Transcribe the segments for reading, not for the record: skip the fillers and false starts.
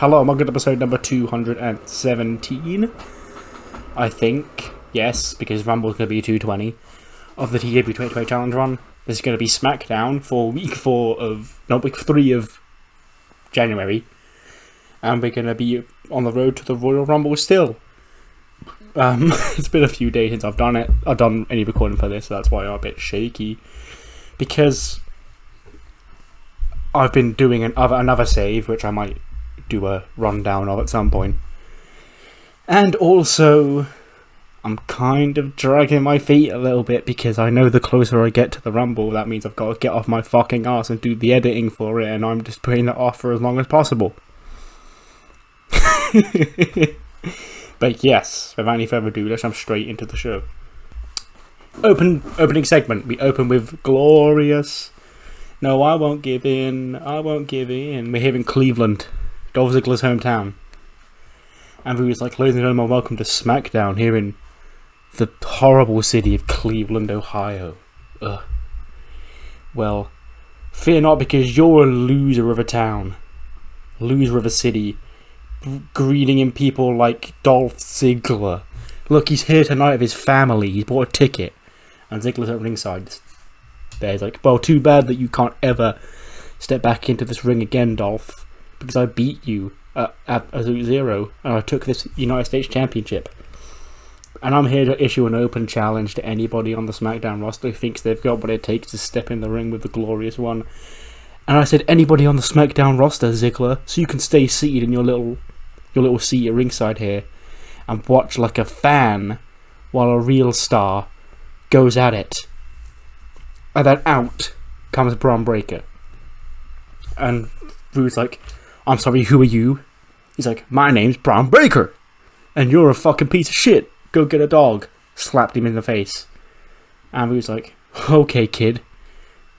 Hello, I'm on episode number 217. I think, yes, because Rumble's going to be 220 of the TEW 2020 Challenge Run. This is going to be SmackDown for week 3 of January. And we're going to be on the road to the Royal Rumble still. It's been a few days since I've done it. I've done any recording for this, so that's why I'm a bit shaky. Because I've been doing another save, which I might do a rundown of at some point. And also, I'm kind of dragging my feet a little bit because I know the closer I get to the Rumble, that means I've got to get off my fucking ass and do the editing for it, and I'm just putting it off for as long as possible. But yes, without any further ado, let's jump straight into the show. Opening segment. We open with Glorious. No, I won't give in. I won't give in. We're here in Cleveland, Dolph Ziggler's hometown. And we was like, ladies and gentlemen, welcome to SmackDown here in the horrible city of Cleveland, Ohio. Ugh. Well, fear not, because you're a loser of a town. Loser of a city. Greeting in people like Dolph Ziggler. Look, he's here tonight with his family. He's bought a ticket. And Ziggler's at ringside. There's like, well, too bad that you can't ever step back into this ring again, Dolph. Because I beat you at Absolute Zero. And I took this United States Championship. And I'm here to issue an open challenge to anybody on the SmackDown roster who thinks they've got what it takes to step in the ring with the Glorious One. And I said, anybody on the SmackDown roster, Ziggler, so you can stay seated in your little seat at ringside here and watch like a fan while a real star goes at it. And then out comes Braun Breaker. And Roode's like, I'm sorry, who are you? He's like, my name's Braun Breaker. And you're a fucking piece of shit. Go get a dog. Slapped him in the face. And Roode's like, okay, kid.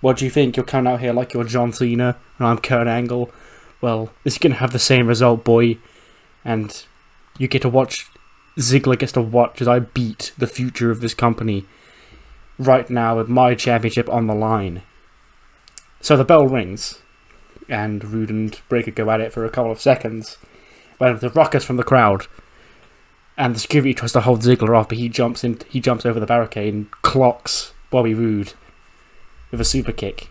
What do you think? You're coming out here like you're John Cena and I'm Kurt Angle? Well, this is going to have the same result, boy. And you get to watch, Ziggler gets to watch as I beat the future of this company right now with my championship on the line. So the bell rings, and Roode and Breaker go at it for a couple of seconds when the ruckus from the crowd, and the security tries to hold Ziggler off, but he jumps over the barricade and clocks Bobby Roode with a super kick,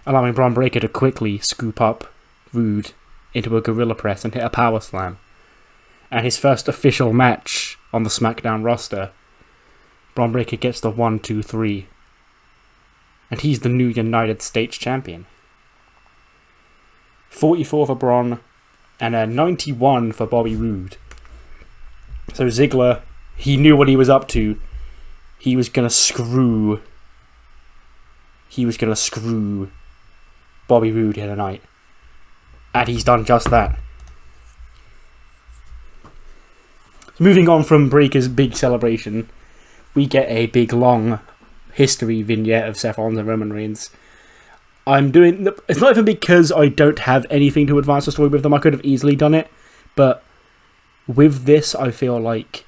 allowing Braun Breaker to quickly scoop up Roode into a gorilla press and hit a power slam. And his first official match on the SmackDown roster, Braun Breaker gets the 1-2-3, and he's the new United States Champion. 44 for Braun and a 91 for Bobby Roode. So Ziggler, he knew what he was up to. He was gonna screw Bobby Roode here tonight. And he's done just that. Moving on from Breaker's big celebration, we get a big long history vignette of Seth Rollins and Roman Reigns. It's not even because I don't have anything to advance the story with them. I could have easily done it. But with this, I feel like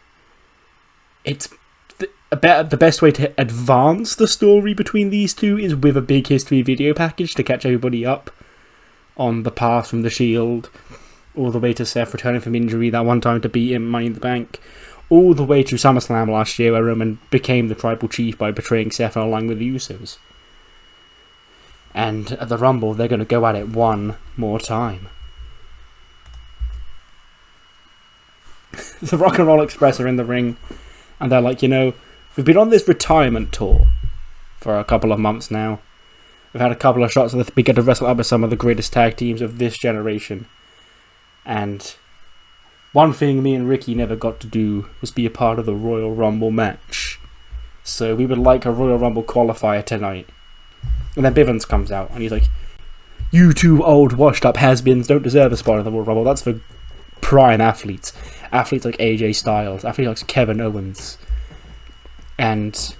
it's the best way to advance the story between these two is with a big history video package to catch everybody up on the path from the Shield, all the way to Seth returning from injury that one time to beat him Money in the Bank, all the way to SummerSlam last year where Roman became the tribal chief by betraying Seth and along with the Usos. And at the Rumble, they're going to go at it one more time. The Rock and Roll Express are in the ring, and they're like, we've been on this retirement tour for a couple of months now. We've had a couple of shots that we get to wrestle up with some of the greatest tag teams of this generation. And one thing me and Ricky never got to do was be a part of the Royal Rumble match. So we would like a Royal Rumble qualifier tonight. And then Bivens comes out and he's like, you two old washed up has-beens don't deserve a spot in the Royal Rumble. That's for prime athletes. Athletes like AJ Styles. Athletes like Kevin Owens. And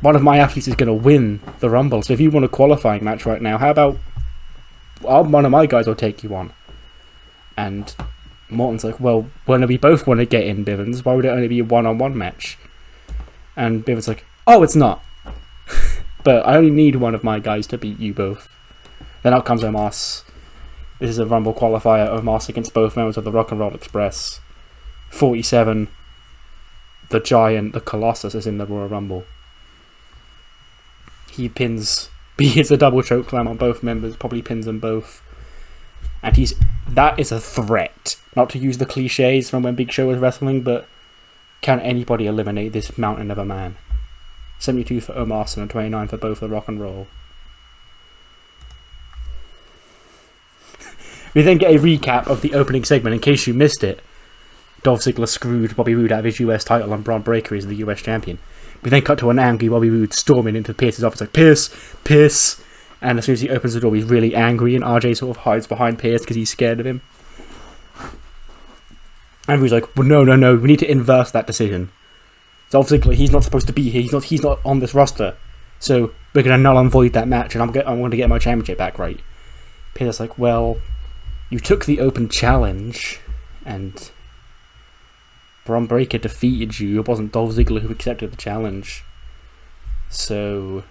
one of my athletes is going to win the Rumble. So if you want a qualifying match right now, how about one of my guys will take you on? And Morton's like, well, when we both want to get in, Bivens, why would it only be a one-on-one match? And Bivens like, oh, it's not. But I only need one of my guys to beat you both. Then out comes Omos. This is a Rumble qualifier. Omos against both members of the Rock and Roll Express. 47. The Giant, the Colossus, is in the Royal Rumble. He hits a double choke slam on both members, probably pins them both. And that is a threat. Not to use the cliches from when Big Show was wrestling, but can anybody eliminate this mountain of a man? 72 for Omos and 29 for both the Rock and Roll. We then get a recap of the opening segment in case you missed it. Dolph Ziggler screwed Bobby Roode out of his US title and Braun Breaker is the US champion. We then cut to an angry Bobby Roode storming into Pierce's office like, Pierce! And as soon as he opens the door, he's really angry, and RJ sort of hides behind Pierce because he's scared of him. And Roode's like, well, no, we need to inverse that decision. Dolph Ziggler, he's not supposed to be here, he's not on this roster. So we're going to null and void that match, and I'm going to get my championship back, right? Pierce's like, well, you took the open challenge, and Braun Breaker defeated you. It wasn't Dolph Ziggler who accepted the challenge. So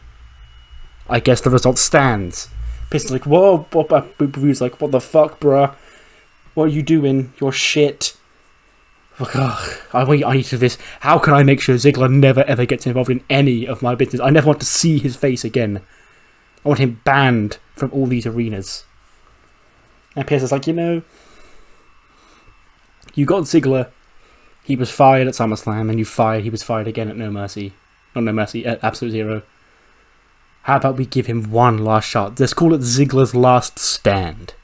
I guess the result stands. Pierce's like, whoa, Roode's like, what the fuck, bruh? What are you doing? You're shit. Ugh, I need to do this. How can I make sure Ziggler never ever gets involved in any of my business? I never want to see his face again. I want him banned from all these arenas. And Pierce is like, you got Ziggler. He was fired at SummerSlam, and he was fired again at No Mercy. Not No Mercy, at Absolute Zero. How about we give him one last shot? Let's call it Ziggler's last stand.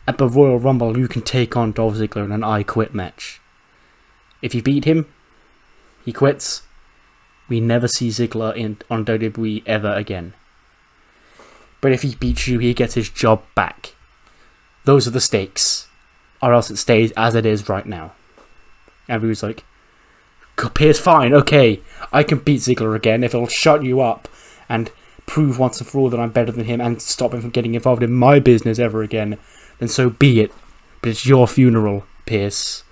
At the Royal Rumble, you can take on Dolph Ziggler in an I Quit match. If you beat him, he quits. We never see Ziggler on WWE ever again. But if he beats you, he gets his job back. Those are the stakes. Or else it stays as it is right now. And Roode's like, Pierce, fine, okay. I can beat Ziggler again if it'll shut you up and prove once and for all that I'm better than him and stop him from getting involved in my business ever again. Then so be it. But it's your funeral, Pierce.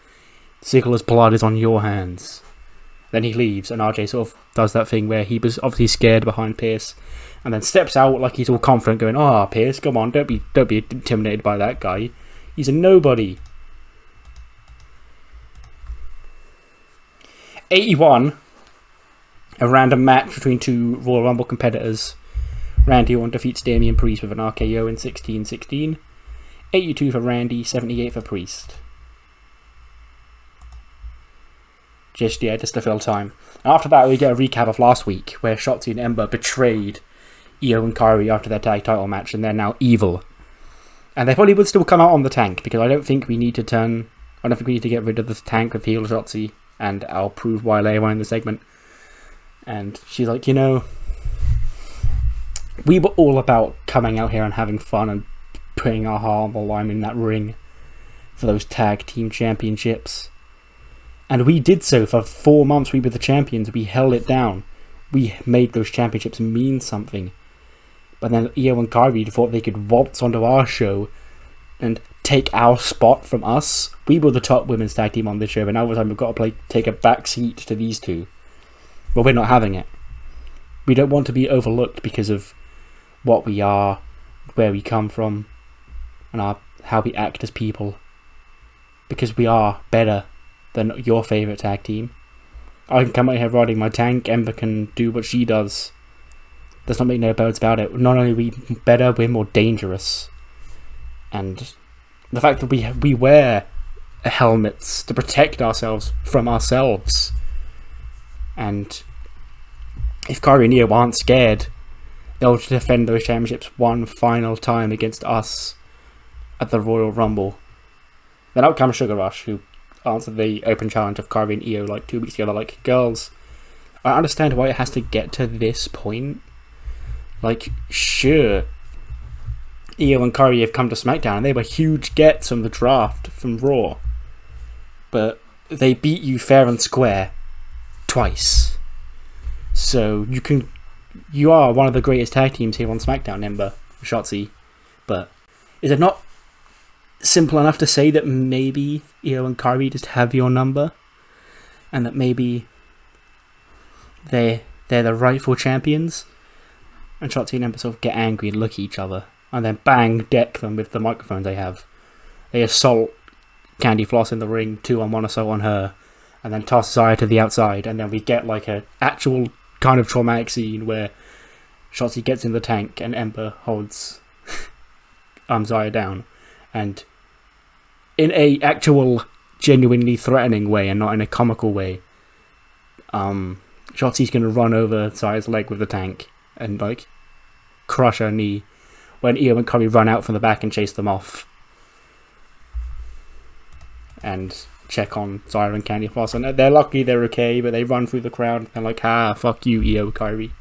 Ziggler's blood is on your hands. Then he leaves, and RJ sort of does that thing where he was obviously scared behind Pierce, and then steps out like he's all confident, going, Pierce, come on, don't be intimidated by that guy. He's a nobody. 81, a random match between two Royal Rumble competitors. Randy Orton defeats Damian Priest with an RKO in 16-16. 82 for Randy, 78 for Priest. Just to fill time. And after that, we get a recap of last week, where Shotzi and Ember betrayed Io and Kairi after their tag title match, and they're now evil. And they probably would still come out on the tank, because I don't think we need to get rid of the tank with heel Shotzi, and I'll prove why later on in the segment. And she's like, we were all about coming out here and having fun and putting our heart on the line in that ring for those tag team championships. And we did so for 4 months. We were the champions. We held it down. We made those championships mean something. But then Io and Kairi thought they could waltz onto our show and take our spot from us. We were the top women's tag team on this show, and now we've got to take a back seat to these two. But we're not having it. We don't want to be overlooked because of what we are, where we come from, and how we act as people. Because we are better than your favourite tag team. I can come out here riding my tank, Ember can do what she does. Let's not make no bones about it. Not only are we better, we're more dangerous. And the fact that we wear helmets to protect ourselves from ourselves. And if Kairi and Io aren't scared, they'll defend those championships one final time against us at the Royal Rumble. Then out comes Sugar Rush, who answered the open challenge of Kairi and Io like 2 weeks ago. They're like, girls, I understand why it has to get to this point. Like, sure, Io and Kairi have come to SmackDown, and they were huge gets from the draft from Raw. But they beat you fair and square twice. So you are one of the greatest tag teams here on SmackDown, Ember, Shotzi. But is it not simple enough to say that maybe Io and Kairi just have your number, and that maybe they're the rightful champions? And Shotzi and Ember sort of get angry and look at each other, and then bang, deck them with the microphones they have. They assault Candy Floss in the ring, 2-on-1 assault on her, and then toss Zaya to the outside, and then we get like a actual kind of traumatic scene where Shotzi gets in the tank and Ember holds Zaya down, and in a actual genuinely threatening way and not in a comical way, Shotzi's gonna run over Zaya's leg with the tank and like crush her knee when Io and Curry run out from the back and chase them off and check on Zaya and Candy Floss, and they're lucky they're okay, but they run through the crowd and they're like, fuck you, Io Kyrie.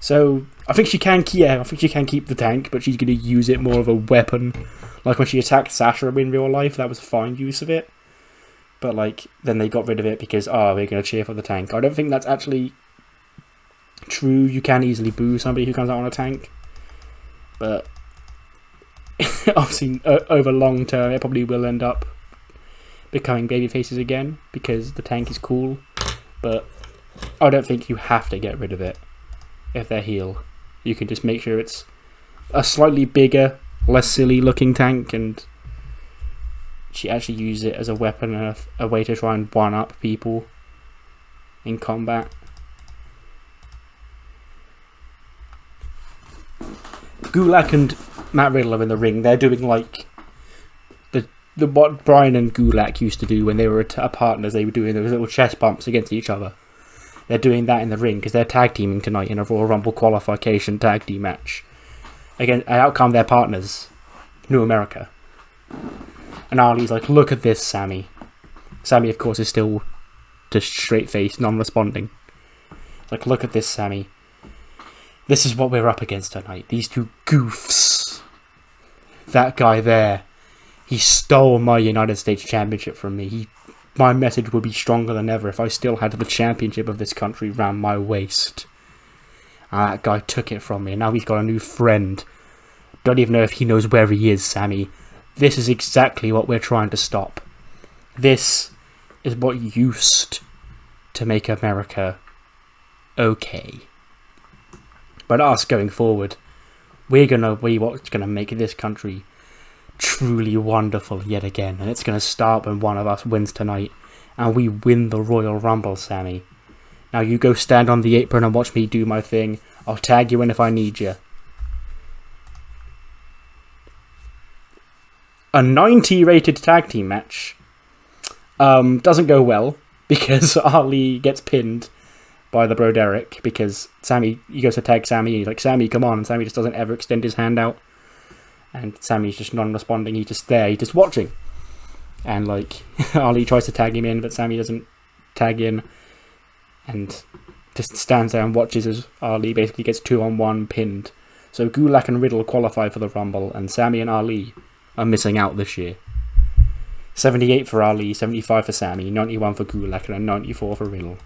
So I think she can keep the tank, but she's going to use it more of a weapon. Like when she attacked Sasha in real life, that was fine use of it. But like then they got rid of it because we're going to cheer for the tank. I don't think that's actually true. You can easily boo somebody who comes out on a tank, but obviously over long term it probably will end up becoming babyfaces again because the tank is cool. But I don't think you have to get rid of it if they're heel. You can just make sure it's a slightly bigger, less silly looking tank, and she actually uses it as a weapon and a way to try and one up people in combat. Gulak and Matt Riddle are in the ring. They're doing like the what Brian and Gulak used to do when they were partners. They were doing those little chest bumps against each other. They're doing that in the ring because they're tag teaming tonight in a Royal Rumble qualification tag team match. Again, out come their partners, New America. And Ali's like, look at this, Sammy. Sammy, of course, is still just straight-faced, non-responding. It's like, look at this, Sammy. This is what we're up against tonight. These two goofs. That guy there, he stole my United States Championship from me. My message would be stronger than ever if I still had the championship of this country round my waist. And that guy took it from me, and now he's got a new friend. Don't even know if he knows where he is, Sammy. This is exactly what we're trying to stop. This is what used to make America okay. But us going forward, we're gonna be what's gonna make this country truly wonderful yet again, and it's going to start when one of us wins tonight and we win the Royal Rumble, Sammy. Now you go stand on the apron and watch me do my thing. I'll tag you in if I need you. A 90 rated tag team match doesn't go well because Ali gets pinned by the bro Derek because Sammy, he goes to tag Sammy and he's like, Sammy, come on, and Sammy just doesn't ever extend his hand out. And Sammy's just non-responding, he's just there, he's just watching. And like, Ali tries to tag him in, but Sammy doesn't tag in. And just stands there and watches as Ali basically gets 2-on-1 pinned. So Gulak and Riddle qualify for the Rumble, and Sammy and Ali are missing out this year. 78 for Ali, 75 for Sammy, 91 for Gulak, and a 94 for Riddle.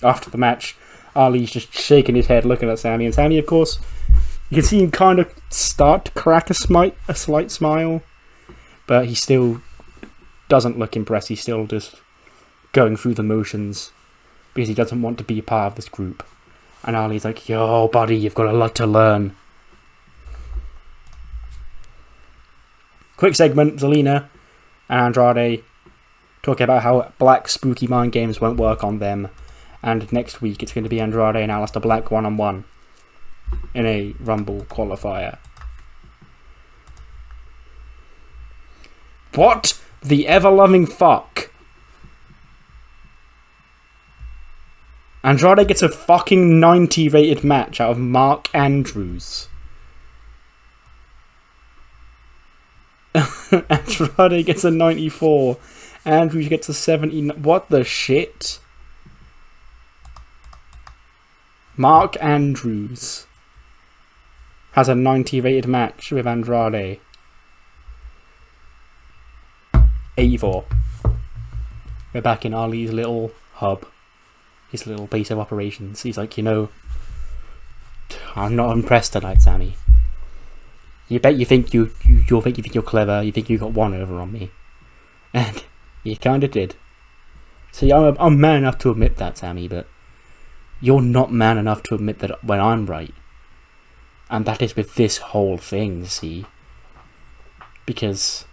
After the match, Ali's just shaking his head looking at Sammy, and Sammy, of course, you can see him kind of start to crack a slight smile, but he still doesn't look impressed. He's still just going through the motions because he doesn't want to be a part of this group. And Ali's like, yo, buddy, you've got a lot to learn. Quick segment, Zelina and Andrade talking about how black spooky mind games won't work on them. And next week it's going to be Andrade and Aleister Black 1-on-1 in a Rumble qualifier. What the ever-loving fuck? Andrade gets a fucking 90 rated match out of Mark Andrews. Andrade gets a 94. Andrews gets a 70. What the shit? Mark Andrews has a 90 rated match with Andrade. 84. We're back in Ali's little hub. His little base of operations. He's like, you know, I'm not impressed tonight, Sammy. You bet you think you're clever. You think you got one over on me, and you kind of did. See, I'm man enough to admit that, Sammy. But you're not man enough to admit that when I'm right. And that is with this whole thing, see? Because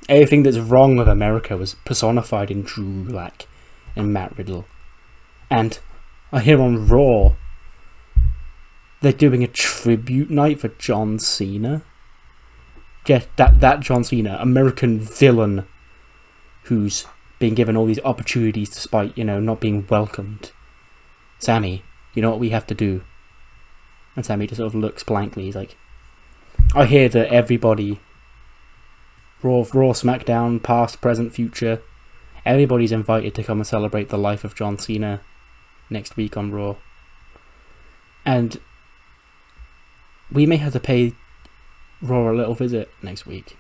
everything that's wrong with America was personified in Drew Gulak and Matt Riddle. And I hear on Raw they're doing a tribute night for John Cena. Yeah, that John Cena, American villain, who's being given all these opportunities despite, not being welcomed. Sammy, you know what we have to do? And Sammy just sort of looks blankly. He's like, I hear that everybody, Raw, SmackDown, past, present, future, everybody's invited to come and celebrate the life of John Cena next week on Raw. And we may have to pay Raw a little visit next week,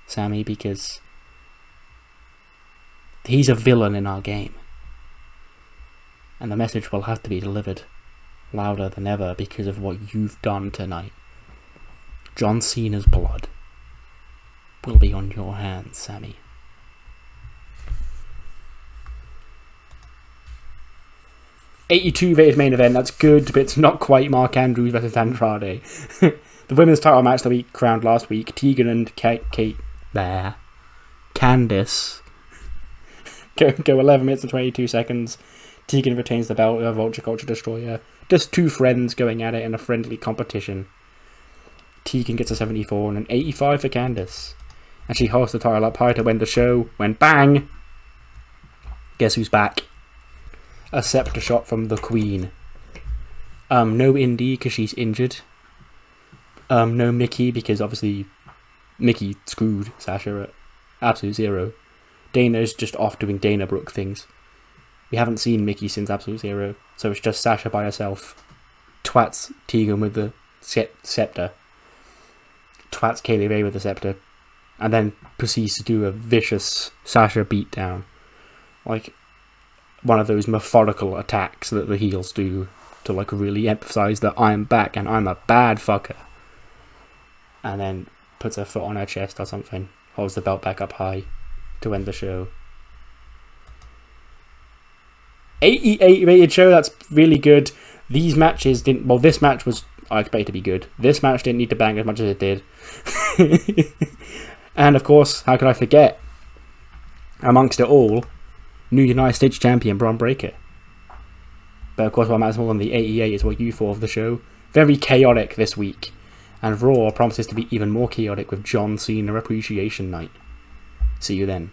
Sammy, because he's a villain in our game. And the message will have to be delivered louder than ever because of what you've done tonight. John Cena's blood will be on your hands, Sammy. '82 rated main event, that's good, but it's not quite Mark Andrews versus Andrade. The women's title match that we crowned last week, Tegan and Candice go 11 minutes and 22 seconds. Tegan retains the belt of Vulture Culture Destroyer. Just two friends going at it in a friendly competition. Tegan gets a 74 and an 85 for Candice. And she holds the title up high to win the show when bang! Guess who's back? A scepter shot from the Queen. No Indy because she's injured. No Mickey because obviously Mickey screwed Sasha at Absolute Zero. Dana's just off doing Dana Brooke things. We haven't seen Mickey since Absolute Zero, so it's just Sasha by herself. Twats Tegan with the scepter. Twats Kaylee Ray with the scepter. And then proceeds to do a vicious Sasha beatdown. Like one of those methodical attacks that the heels do to really emphasize that I'm back and I'm a bad fucker. And then puts her foot on her chest or something. Holds the belt back up high to end the show. 88 rated show, that's really good. These matches didn't... Well, this match was... I expected to be good. This match didn't need to bang as much as it did. And of course, how could I forget? Amongst it all, new United States Champion Braun Breaker. But of course what matters more than the 88 is what you thought of the show. Very chaotic this week. And Raw promises to be even more chaotic with John Cena Appreciation Night. See you then.